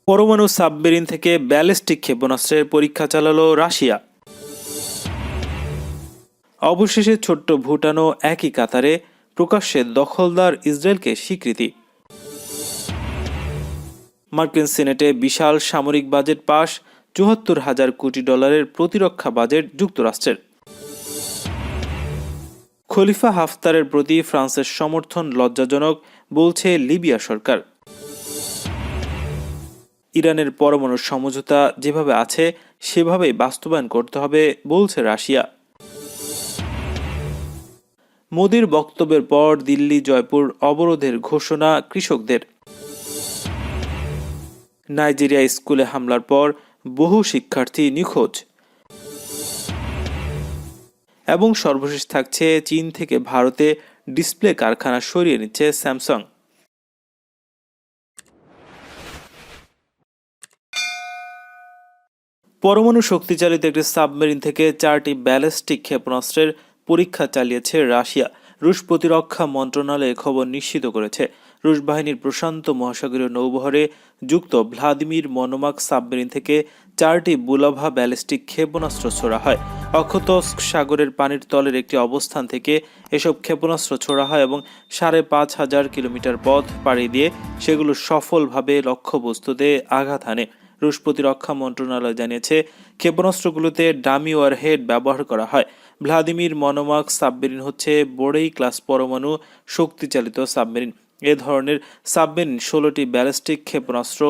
পরমাণু সাবমেরিন থেকে ব্যালিস্টিক ক্ষেপণাস্ত্রের পরীক্ষা চালালো রাশিয়া। অবশেষে ছোট্ট ভুটানও একই কাতারে প্রকাশ্যে দখলদার ইসরায়েলকে স্বীকৃতি। মার্কিন সিনেটে বিশাল সামরিক বাজেট পাস, ৭৪,০০০ কোটি ডলারের প্রতিরক্ষা বাজেট যুক্তরাষ্ট্রের। খলিফা হাফতারের প্রতি ফ্রান্সের সমর্থন লজ্জাজনক, বলছে লিবিয়া সরকার। ইরানের পরমাণু সমঝোতা যেভাবে আছে সেভাবেই বাস্তবায়ন করতে হবে, বলছে রাশিয়া। মোদির বক্তব্যের পর দিল্লি জয়পুর অবরোধের ঘোষণা কৃষকদের। নাইজেরিয়া স্কুলে হামলার পর বহু শিক্ষার্থী নিখোঁজ। এবং সর্বশেষ থাকছে চীন থেকে ভারতে ডিসপ্লে কারখানা সরিয়ে নিচ্ছে স্যামসাং। পরমাণু শক্তিচালিত একটি সাবমেরিন থেকে 4টি ব্যালিস্টিক ক্ষেপণাস্ত্রের পরীক্ষা চালিয়েছে রাশিয়া। রুশ প্রতিরক্ষা মন্ত্রণালয় খবর নিশ্চিত করেছে। রুশ বাহিনীর প্রশান্ত মহাসাগরীয় নৌবহরে যুক্ত ভ্লাদিমির মনোমাক সাবমেরিন থেকে 4টি বুলাভা ব্যালিস্টিক ক্ষেপণাস্ত্র ছোড়া হয়। অখতস্ক সাগরের পানির তলের একটি অবস্থান থেকে এসব ক্ষেপণাস্ত্র ছোড়া হয় এবং 5,500 কিলোমিটার পথ পাড়ি দিয়ে সেগুলো সফলভাবে লক্ষ্যবস্তুতে আঘাত হানে। রুশ প্রতিরক্ষা মন্ত্রণালয় জানিয়েছে, ক্ষেপণাস্ত্রগুলোতে ডামি ওয়ারহেড ব্যবহার করা হয়। ভ্লাদিমির মনোমাক সাবমেরিন হচ্ছে বোরেই ক্লাস পরমাণু শক্তিচালিত সাবমেরিন। এ ধরনের সাবমেরিন 16টি ব্যালিস্টিক ক্ষেপণাস্ত্র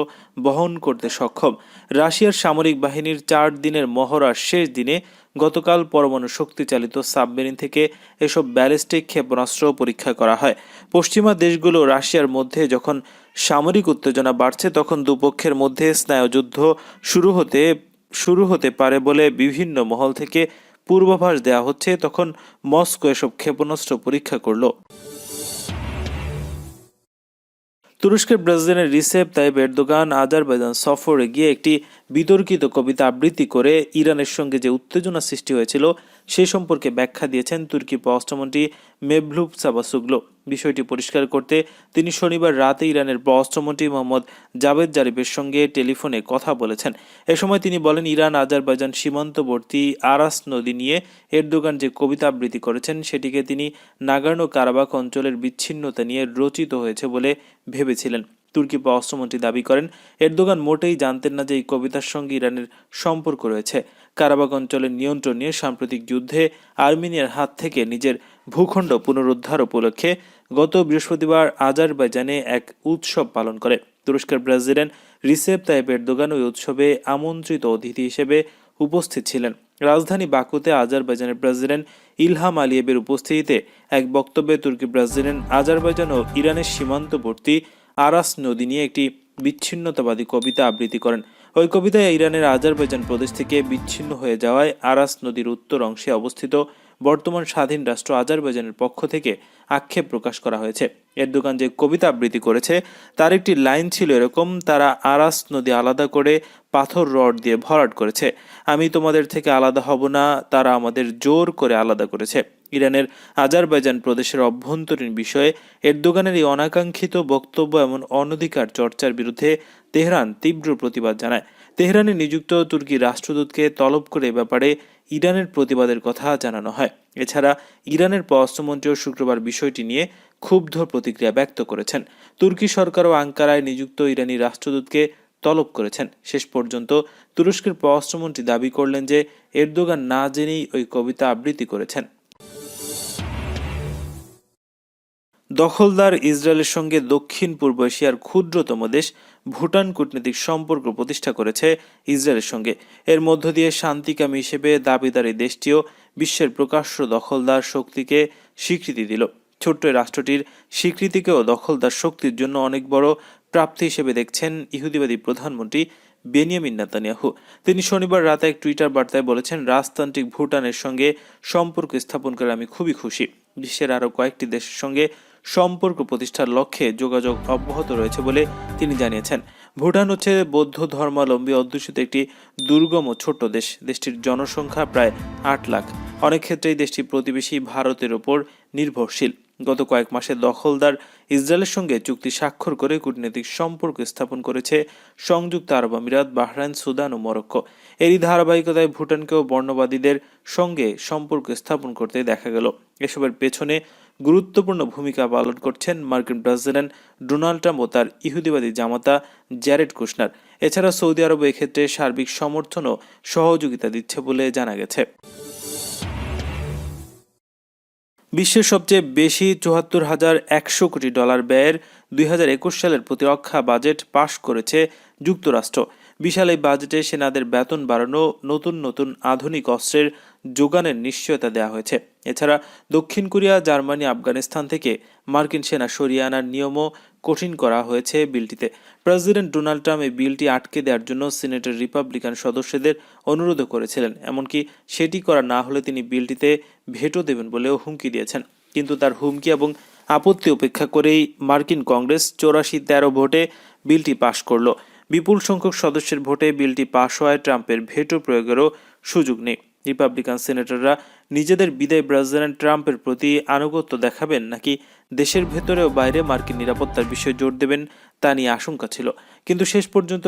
বহন করতে সক্ষম। রাশিয়ার সামরিক বাহিনীর 4 দিনের মহড়ার শেষ দিনে গতকাল পরমাণু শক্তিচালিত সাবমেরিন থেকে এসব ব্যালিস্টিক ক্ষেপণাস্ত্র পরীক্ষা করা হয়। পশ্চিমা দেশগুলো রাশিয়ার মধ্যে যখন সামরিক উত্তেজনা বাড়ছে তখন দুপক্ষের মধ্যে স্নায়ুযুদ্ধ শুরু হতে পারে বলে বিভিন্ন মহল থেকে পূর্বাভাস দেওয়া হচ্ছে, তখন মস্কো এসব ক্ষেপণাস্ত্র পরীক্ষা করল। তুরস্কের president Recep Tayyip Erdogan Azerbaijan সফরে গিয়ে একটি বিতর্কিত কবিতা আবৃত্তি করে ইরানের সঙ্গে যে উত্তেজনা সৃষ্টি হয়েছিল সে সম্পর্কে ব্যাখ্যা দিয়েছেন তুর্কি পররাষ্ট্রমন্ত্রী মেভলুত চাভাসোগলু। বিষয়টি পরিষ্কার করতে তিনি শনিবার রাতে ইরানের পররাষ্ট্রমন্ত্রী মোহাম্মদ জাভেদ জারিফের সঙ্গে টেলিফোনে কথা বলেছেন। এ সময় তিনি বলেন, ইরান আজারবাইজান সীমান্তবর্তী আরাস নদী নিয়ে এরদোগান যে কবিতা আবৃত্তি করেছেন সেটিকে তিনি নাগর্নো কারাবাখ অঞ্চলের বিচ্ছিন্নতা নিয়ে রচিত হয়েছে বলে ভেবেছিলেন। তুর্কি পররাষ্ট্রমন্ত্রী দাবি করেন, এরদোগান মোটেই জানতেন না যে এই কবিতার সঙ্গে ইরানের সম্পর্ক রয়েছে। কারাবাখ অঞ্চলের নিয়ন্ত্রণ নিয়ে সাম্প্রতিক যুদ্ধে আর্মেনিয়ার হাত থেকে নিজের ভূখণ্ড পুনরুদ্ধার উপলক্ষে গত বৃহস্পতিবার আজারবাইজানে এক উৎসব পালন করে। তুরস্কের প্রেসিডেন্ট রিসেপ তাইপ এরদোগান ওই উৎসবে আমন্ত্রিত অতিথি হিসেবে উপস্থিত ছিলেন। রাজধানী বাকুতে আজারবাইজানের প্রেসিডেন্ট ইলহাম আলিয়েভের উপস্থিতিতে এক বক্তব্যে তুর্কি প্রেসিডেন্ট আজারবাইজান ও ইরানের সীমান্তবর্তী আরাস নদী নিয়ে একটি বিচ্ছিন্নতাবাদী কবিতা আবৃত্তি করেন। ওই কবিতায় ইরানের আজারবাইজান প্রদেশ থেকে বিচ্ছিন্ন হয়ে যাওয়ায় আরাস নদীর উত্তর অংশে অবস্থিত বর্তমান স্বাধীন রাষ্ট্র আজারবাইজানের পক্ষ থেকে আক্ষেপ প্রকাশ করা হয়েছে। এরদোগান যে কবিতা আবৃত্তি করেছে তার একটি লাইন ছিল এরকম, তারা আরাস নদী আলাদা করে পাথর রড দিয়ে ভরাট করেছে। আমি তোমাদের থেকে আলাদা হব না, তারা আমাদের জোর করে আলাদা করেছে। ইরানের আজারবাইজান প্রদেশের অভ্যন্তরীণ বিষয়ে এরদোগানের এই অনাকাঙ্ক্ষিত বক্তব্য এমন অনধিকার চর্চার বিরুদ্ধে তেহরান তীব্র প্রতিবাদ জানায়। তেহরানে নিযুক্ত তুর্কি রাষ্ট্রদূতকে তলব করে ব্যাপারে ইরানের প্রতিবাদের কথা জানানো হয়। এছাড়া ইরানের পররাষ্ট্রমন্ত্রীও শুক্রবার বিষয়টি নিয়ে ক্ষুব্ধ প্রতিক্রিয়া ব্যক্ত করেছেন। তুর্কি সরকারও আঙ্কারায় নিযুক্ত ইরানি রাষ্ট্রদূতকে তলব করেছেন। শেষ পর্যন্ত তুরস্কের পররাষ্ট্রমন্ত্রী দাবি করলেন যে এরদোগান না জেনেই ওই কবিতা আবৃত্তি করেছেন। দখলদার ইসরায়েলের সঙ্গে দক্ষিণ পূর্ব এশিয়ার ক্ষুদ্রতম দেশ ভুটান কূটনৈতিক সম্পর্ক প্রতিষ্ঠা করেছে ইসরায়েলের সঙ্গে। এর মধ্য দিয়ে শান্তিকামী হিসেবে দাবিদার এই দেশটিও বিশ্বের প্রকাশ্য দখলদার শক্তিকে স্বীকৃতি দিল। ছোট্ট রাষ্ট্রটির স্বীকৃতিকেও দখলদার শক্তির জন্য অনেক বড় প্রাপ্তি হিসেবে দেখছেন ইহুদিবাদী প্রধানমন্ত্রী বেনিয়ামিন নেতানিয়াহু। তিনি শনিবার রাতে এক টুইটার বার্তায় বলেছেন, রাজতান্ত্রিক ভুটানের সঙ্গে সম্পর্ক স্থাপন করে আমি খুবই খুশি। বিশ্বের আরও কয়েকটি দেশের সঙ্গে সম্পর্ক প্রতিষ্ঠার লক্ষ্যে যোগাযোগ অব্যাহত রয়েছে বলে তিনি জানিয়েছেন। ভুটান হচ্ছে বৌদ্ধ ধর্মাবলম্বী অধ্যুষিত একটি দুর্গম ও ছোট্ট দেশ। দেশটির জনসংখ্যা প্রায় 8 লাখ। অনেক ক্ষেত্রেই দেশটি প্রতিবেশী ভারতের ওপর নির্ভরশীল। গত কয়েক মাসে দখলদার ইসরায়েলের সঙ্গে চুক্তি স্বাক্ষর করে কূটনৈতিক সম্পর্ক স্থাপন করেছে সংযুক্ত আরব আমিরাত, বাহরাইন, সুদান ও মরক্কো। এরই ধারাবাহিকতায় ভুটানকেও বর্ণবাদীদের সঙ্গে সম্পর্ক স্থাপন করতে দেখা গেল। এসবের পেছনে গুরুত্বপূর্ণ ভূমিকা পালন করছেন মার্কিন প্রেসিডেন্ট ডোনাল্ড ট্রাম্প ও তার ইহুদিবাদী জামাতা জ্যারেড কুশনার। এছাড়া সৌদি আরব এক্ষেত্রে সার্বিক সমর্থন ও সহযোগিতা দিচ্ছে বলে জানা গেছে। বিশ্বের সবচেয়ে বেশি ৭৪,১০০ কোটি ডলার ব্যয়ের ২০২১ সালের প্রতিরক্ষা বাজেট পাশ করেছে যুক্তরাষ্ট্র। বিশাল এই বাজেটে সেনাদের বেতন বাড়ানো, নতুন নতুন আধুনিক অস্ত্রের যোগানের নিশ্চয়তা দেওয়া হয়েছে। এছাড়া দক্ষিণ কোরিয়া, জার্মানি, আফগানিস্তান থেকে মার্কিন সেনা সরিয়ে আনার নিয়মও কঠিন করা হয়েছে বিলটিতে। প্রেসিডেন্ট ডোনাল্ড ট্রাম্প এই বিলটি আটকে দেওয়ার জন্য সিনেটের রিপাবলিকান সদস্যদের অনুরোধও করেছিলেন। এমনকি সেটি করা না হলে তিনি বিলটিতে ভেটো দেবেন বলেও হুমকি দিয়েছেন। কিন্তু তার হুমকি এবং আপত্তি উপেক্ষা করেই মার্কিন কংগ্রেস ৮৪-১৩ ভোটে বিলটি পাশ করল। বিপুল সংখ্যক সদস্যের ভোটে বিলটি পাশ হওয়ায় ট্রাম্পের ভেটো প্রয়োগেরও সুযোগ নেই। রিপাবলিকান সেনেটররা নিজেদের বিদায়ী প্রেসিডেন্ট ট্রাম্পের প্রতি আনুগত্য দেখাবেন নাকি দেশের ভেতরে ও বাইরে মার্কিন নিরাপত্তার বিষয়ে জোর দেবেন তা নিয়ে আশঙ্কা ছিল। কিন্তু শেষ পর্যন্ত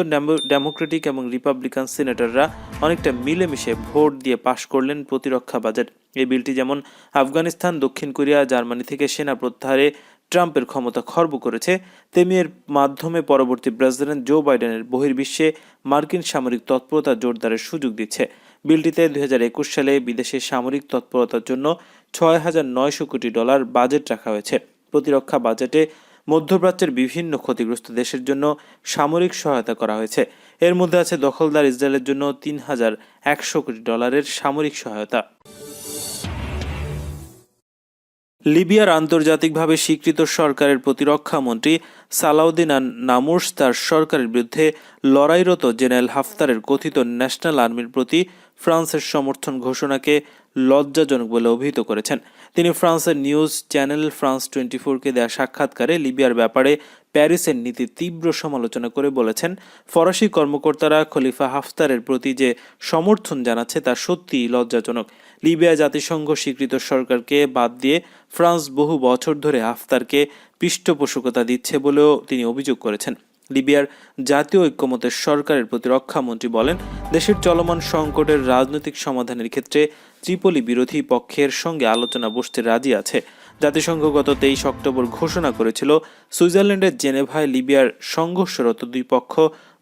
ডেমোক্রেটিক এবং রিপাবলিকান সেনেটররা অনেকটা মিলেমিশে ভোট দিয়ে পাশ করলেন প্রতিরক্ষা বাজেট। এই বিলটি যেমন আফগানিস্তান, দক্ষিণ কোরিয়া, জার্মানি থেকে সেনা প্রত্যাহারে ট্রাম্পের ক্ষমতা খর্ব করেছে, তেমনি এর মাধ্যমে পরবর্তী প্রেসিডেন্ট জো বাইডেনের বহির্বিশ্বে মার্কিন সামরিক তৎপরতা জোরদারের সুযোগ দিচ্ছে। বিলটিতে ২০২১ সালে বিদেশে সামরিক তৎপরতার জন্য ৬,৯০০ কোটি ডলার বাজেট রাখা হয়েছে। প্রতিরক্ষা বাজেটে মধ্যপ্রাচ্যের বিভিন্ন ক্ষতিগ্রস্ত দেশের জন্য সামরিক সহায়তা করা হয়েছে। এর মধ্যে আছে দখলদার ইসরায়েলের জন্য ৩,১০০ কোটি ডলারের সামরিক সহায়তা। লিবিয়ার আন্তর্জাতিকভাবে স্বীকৃত সরকারের প্রতিরক্ষা মন্ত্রী সালাউদ্দিন নামুস তার সরকারের বিরুদ্ধে লড়াইরত জেনারেল হাফতারের কথিত ন্যাশনাল আর্মির প্রতি ফ্রান্সের সমর্থন ঘোষণাকে লজ্জাজনক বলে অভিহিত করেছেন। তিনি ফ্রান্সের নিউজ চ্যানেল ফ্রান্স 24-কে দেয়া সাক্ষাৎকারে লিবিয়ার ব্যাপারে প্যারিসের নীতির তীব্র সমালোচনা করে বলেছেন, ফরাসি কর্মকর্তারা খলিফা হাফতারের প্রতি যে সমর্থন জানাচ্ছে তা সত্যিই লজ্জাজনক। লিবিয়া জাতিসংঘ স্বীকৃত সরকারকে বাদ দিয়ে ফ্রান্স বহু বছর ধরে হাফতারকে পৃষ্ঠপোষকতা দিচ্ছে বলেও তিনি অভিযোগ করেছেন। লিবিয়ার জাতীয় ঐক্যমতের সরকারের প্রতিরক্ষা মন্ত্রী বলেন, দেশের চলমান সংকটের রাজনৈতিক সমাধানের ক্ষেত্রে ত্রিপলি বিরোধী পক্ষের সঙ্গে আলোচনা বসতে রাজি আছে। জাতিসংঘ গত ২৩ অক্টোবর ঘোষণা করেছিল, সুইজারল্যান্ডের জেনেভায় লিবিয়ার সংঘর্ষরত দুই পক্ষ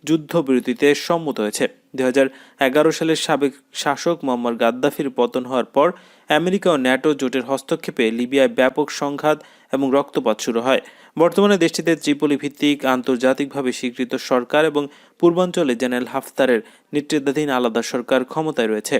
যুদ্ধবিরতিতে সম্মত হয়েছে। ২০১১ সালের সাবেক শাসক মোহাম্মদ গাদ্দাফির পতন হওয়ার পর আমেরিকা ও ন্যাটো জোটের হস্তক্ষেপে লিবিয়ায় ব্যাপক সংঘাত এবং রক্তপাত শুরু হয়। বর্তমানে দেশটিতে ত্রিপলি ভিত্তিক আন্তর্জাতিকভাবে স্বীকৃত সরকার এবং পূর্বাঞ্চলে জেনারেল হাফতারের নেতৃত্বাধীন আলাদা সরকার ক্ষমতায় রয়েছে।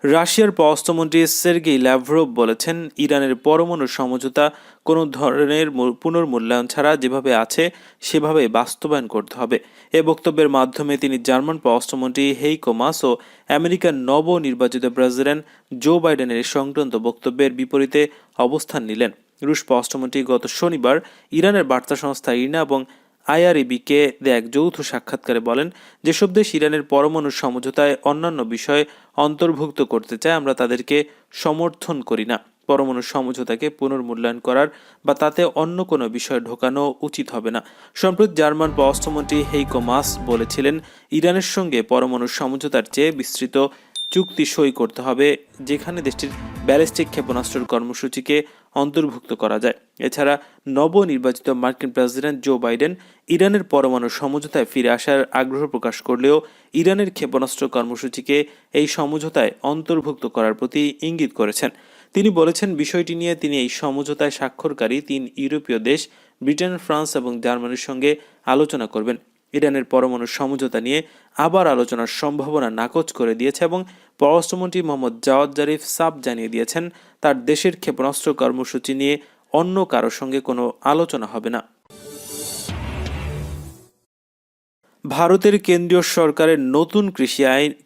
রাশিয়ার পররাষ্ট্রমন্ত্রী সের্গেই ল্যাভরভ বলেছেন, ইরানের পরমাণু সমঝোতা কোনো ধরনের পুনর্মূল্যায়ন ছাড়া যেভাবে আছে সেভাবে বাস্তবায়ন করতে হবে। এ বক্তব্যের মাধ্যমে তিনি জার্মান পররাষ্ট্রমন্ত্রী হেইকো মাস ও আমেরিকার নবনির্বাচিত প্রেসিডেন্ট জো বাইডেনের সংক্রান্ত বক্তব্যের বিপরীতে অবস্থান নিলেন। রুশ পররাষ্ট্রমন্ত্রী গত শনিবার ইরানের বার্তা সংস্থা ইরনা এবং IRIB-কে এক যৌথ সাক্ষাৎকারে বলেন, যেসব দেশ ইরানের পরমাণু সমঝোতায় অন্যান্য বিষয় অন্তর্ভুক্ত করতে চায় আমরা তাদেরকে সমর্থন করি না। পরমাণু সমঝোতাকে পুনর্মূল্যায়ন করার বা তাতে অন্য কোনো বিষয় ঢোকানো উচিত হবে না। সম্প্রতি জার্মান পররাষ্ট্রমন্ত্রী হেইকো মাস বলেছিলেন, ইরানের সঙ্গে পরমাণু সমঝোতার চেয়ে বিস্তৃত চুক্তি সই করতে হবে যেখানে দেশটির ব্যালিস্টিক ক্ষেপণাস্ত্রের কর্মসূচিকে অন্তর্ভুক্ত করা যায়। এছাড়া নবনির্বাচিত মার্কিন প্রেসিডেন্ট জো বাইডেন ইরানের পরমাণু সমঝোতায় ফিরে আসার আগ্রহ প্রকাশ করলেও ইরানের ক্ষেপণাস্ত্র কর্মসূচিকে এই সমঝোতায় অন্তর্ভুক্ত করার প্রতি ইঙ্গিত করেছেন। তিনি বলেছেন, বিষয়টি নিয়ে তিনি এই সমঝোতায় স্বাক্ষরকারী ৩ ইউরোপীয় দেশ ব্রিটেন, ফ্রান্স এবং জার্মানির সঙ্গে আলোচনা করবেন। ইরানের পরমাণু সমঝোতা নিয়ে আবার আলোচনার সম্ভাবনা নাকচ করে দিয়েছে এবং পররাষ্ট্রমন্ত্রী মোহাম্মদ জাওয়াদ জারিফ সাফ জানিয়ে দিয়েছেন, তার দেশের ক্ষেপণাস্ত্র কর্মসূচি নিয়ে অন্য কারোর সঙ্গে কোনো আলোচনা হবে না। ভারতের কেন্দ্রীয় সরকারের নতুন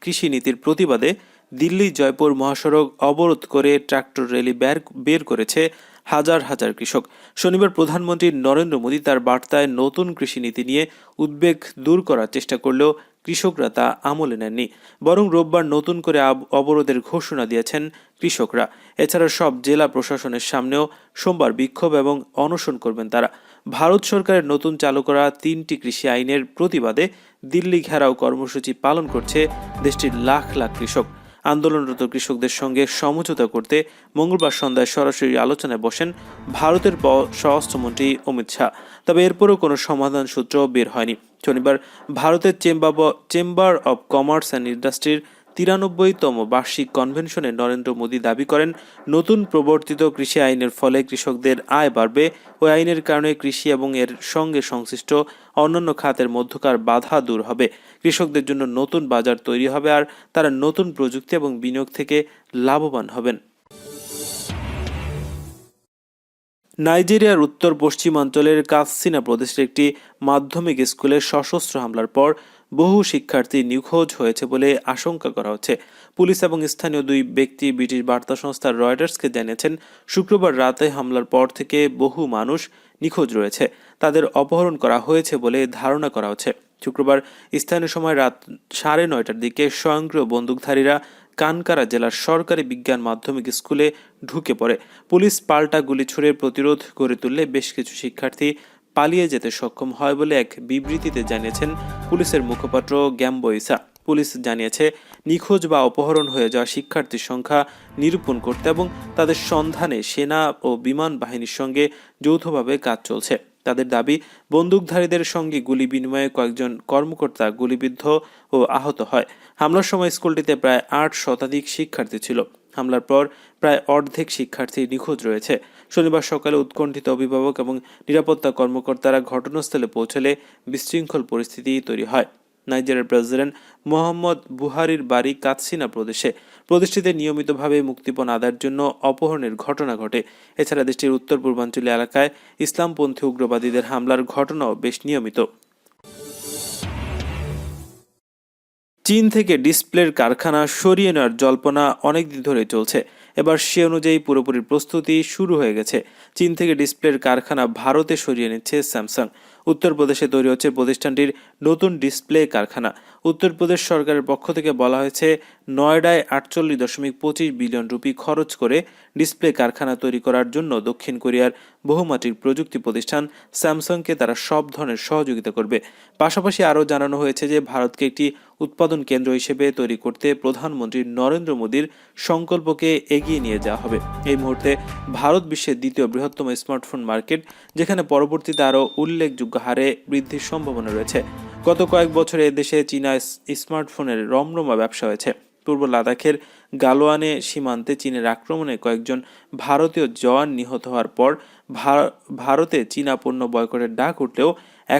কৃষি নীতির প্রতিবাদে দিল্লি জয়পুর মহাসড়ক অবরোধ করে ট্রাক্টর র্যালি বের করেছে হাজার হাজার কৃষক। শনিবার প্রধানমন্ত্রী নরেন্দ্র মোদী তার বার্তায় নতুন কৃষি নীতি নিয়ে উদ্বেগ দূর করার চেষ্টা করলেও কৃষকরা তা আমলে নেননি, বরং রোববার নতুন করে অবরোধের ঘোষণা দিয়েছেন কৃষকরা। এছাড়া সব জেলা প্রশাসনের সামনেও সোমবার বিক্ষোভ এবং অনশন করবেন তারা। ভারত সরকারের নতুন চালু করা 3টি কৃষি আইনের প্রতিবাদে দিল্লি ঘেরাও কর্মসূচি পালন করছে দেশটির লাখ লাখ কৃষক। আন্দোলনরত কৃষকদের সঙ্গে সমঝোতা করতে মঙ্গলবার সন্ধ্যায় সরাসরি আলোচনায় বসেন ভারতের স্বরাষ্ট্রমন্ত্রী অমিত শাহ। তবে এরপরও কোনো সমাধান সূত্র বের হয়নি। শনিবার ভারতের চেম্বার অব কমার্স অ্যান্ড ইন্ডাস্ট্রির 93তম বার্ষিক কনভেনশনে নরেন্দ্র মোদী দাবি করেন, নতুন প্রবর্তিত কৃষি আইনের ফলে কৃষকদের আয় বাড়বে। ওই আইনের কারণে কৃষি এবং এর সঙ্গে সংশ্লিষ্ট অন্যান্য খাতের মধ্যকার বাধা দূর হবে, কৃষকদের জন্য নতুন বাজার তৈরি হবে, আর তারা নতুন প্রযুক্তি এবং বিনিয়োগ থেকে লাভবান হবেন। নাইজেরিয়ার উত্তর পশ্চিমাঞ্চলের কাতসিনা প্রদেশের একটি মাধ্যমিক স্কুলে সশস্ত্র হামলার পর বহু শিক্ষার্থী নিখোঁজ হয়েছে বলে আশঙ্কা করা হচ্ছে। পুলিশ এবং স্থানীয় 2 ব্যক্তি ব্রিটিশ বার্তা সংস্থা রয়টার্সকে জানিয়েছেন, শুক্রবার রাতে হামলার পর থেকে বহু মানুষ নিখোঁজ রয়েছে, তাদের অপহরণ করা হয়েছে বলে ধারণা করা হচ্ছে। শুক্রবার স্থানীয় সময় রাত 9:30টার দিকে স্বয়ংক্রিয় বন্দুকধারীরা কানকারা জেলার সরকারি বিজ্ঞান মাধ্যমিক স্কুলে ঢুকে পড়ে। পুলিশ পাল্টা গুলি ছুড়ে প্রতিরোধ গড়ে তুললে বেশ কিছু শিক্ষার্থী পালিয়ে যেতে সক্ষম হয় বলে এক বিবৃতিতে জানিয়েছেন পুলিশের মুখপাত্র গ্যাম্বো ইসা। পুলিশ জানিয়েছে, নিখোঁজ বা অপহরণ হয়ে যাওয়া শিক্ষার্থীর সংখ্যা নিরূপণ করতে এবং তাদের সন্ধানে সেনা ও বিমান বাহিনীর সঙ্গে যৌথভাবে কাজ চলছে। তাদের দাবি, বন্দুকধারীদের সঙ্গে গুলি বিনিময়ে কয়েকজন কর্মকর্তা গুলিবিদ্ধ ও আহত হয়। হামলার সময় স্কুলটিতে প্রায় 8 শতাধিক শিক্ষার্থী ছিল। হামলার পর প্রায় অর্ধেক শিক্ষার্থী নিখোঁজ রয়েছে। শনিবার সকালে উৎকণ্ঠিত অভিভাবক এবং নিরাপত্তা কর্মকর্তারা ঘটনাস্থলে পৌঁছলে বিশৃঙ্খল পরিস্থিতি তৈরি হয়। নাইজেরিয়ার প্রেসিডেন্ট মোহাম্মদ বুহারির বাড়ি কাতসিনা প্রদেশে। প্রদেশটিতে নিয়মিতভাবে মুক্তিপণ আদায়ের জন্য অপহরণের ঘটনা ঘটে। এছাড়া দেশটির উত্তর পূর্বাঞ্চলীয় এলাকায় ইসলামপন্থী উগ্রবাদীদের হামলার ঘটনাও বেশ নিয়মিত। চীন থেকে ডিসপ্লের কারখানা সরিয়ে নেওয়ার জল্পনা অনেকদিন ধরে চলছে। এবার সে অনুযায়ী পুরোপুরি প্রস্তুতি শুরু হয়ে গেছে। চীন থেকে ডিসপ্লের কারখানা ভারতে সরিয়ে নিচ্ছে স্যামসাং। উত্তরপ্রদেশে তৈরি হচ্ছে প্রতিষ্ঠানটির নতুন ডিসপ্লে কারখানা। উত্তরপ্রদেশ সরকারের পক্ষ থেকে বলা হয়েছে, নয়ডায় 48.25 বিলিয়ন রুপি খরচ করে ডিসপ্লে কারখানা তৈরি করার জন্য দক্ষিণ কোরিয়ার বহুমাত্রিক প্রযুক্তি প্রতিষ্ঠান স্যামসাংকে তারা সব ধরনের সহযোগিতা করবে। পাশাপাশি আরও জানানো হয়েছে যে ভারতকে একটি উৎপাদন কেন্দ্র হিসেবে তৈরি করতে প্রধানমন্ত্রী নরেন্দ্র মোদীর সংকল্পকে এগিয়ে নিয়ে যাওয়া হবে। এই মুহূর্তে ভারত বিশ্বের 2য় বৃহত্তম স্মার্টফোন মার্কেট, যেখানে পরবর্তীতে আরও উল্লেখযোগ্য হারে বৃদ্ধির সম্ভাবনা রয়েছে। গত কয়েক বছরে এদেশে চীনা স্মার্টফোনের রমরমা ব্যবসা হয়েছে। পূর্ব লাদাখের গালোয়ানে সীমান্তে চীনের আক্রমণে কয়েকজন ভারতীয় জওয়ান নিহত হওয়ার পর ভারতে চীনা পণ্য বয়কটের ডাক উঠলেও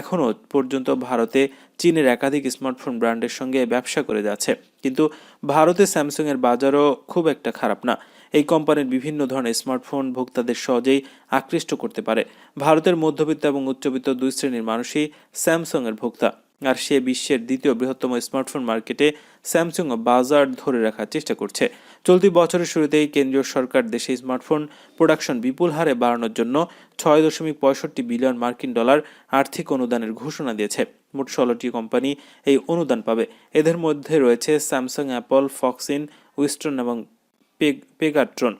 এখনও পর্যন্ত ভারতে চীনের একাধিক স্মার্টফোন ব্র্যান্ডের সঙ্গে ব্যবসা করে যাচ্ছে। কিন্তু ভারতে স্যামসাং এর বাজারও খুব একটা খারাপ না। এই কোম্পানির বিভিন্ন ধরনের স্মার্টফোন ভোক্তাদের সহজেই আকৃষ্ট করতে পারে। ভারতের মধ্যবিত্ত এবং উচ্চবিত্ত 2 শ্রেণীর মানুষই স্যামসাং এর ভোক্তা, আর সে বিশ্বের 2য় বৃহত্তম স্মার্টফোন মার্কেটে স্যামসাং বাজার ধরে রাখার চেষ্টা করছে। চলতি বছরের শুরুতেই কেন্দ্রীয় সরকার দেশে স্মার্টফোন প্রোডাকশন বিপুল হারে বাড়ানোর জন্য $6.65 বিলিয়ন আর্থিক অনুদানের ঘোষণা দিয়েছে। মোট 16টি কোম্পানি এই অনুদান পাবে। এদের মধ্যে রয়েছে স্যামসাং, অ্যাপল, ফক্সিন, উইস্টন এবং পেগাট্রন।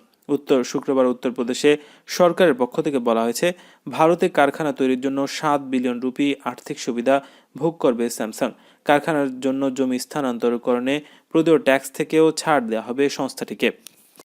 শুক্রবার উত্তরপ্রদেশে সরকারের পক্ষ থেকে বলা হয়েছে, ভারতে কারখানা তৈরির জন্য 7 বিলিয়ন রুপি আর্থিক সুবিধা ভোগ করবে স্যামসাং। কারখানার জন্য জমি স্থানান্তরকরণে প্রদেয় ট্যাক্স থেকেও ছাড় দেওয়া হবে সংস্থাটিকে।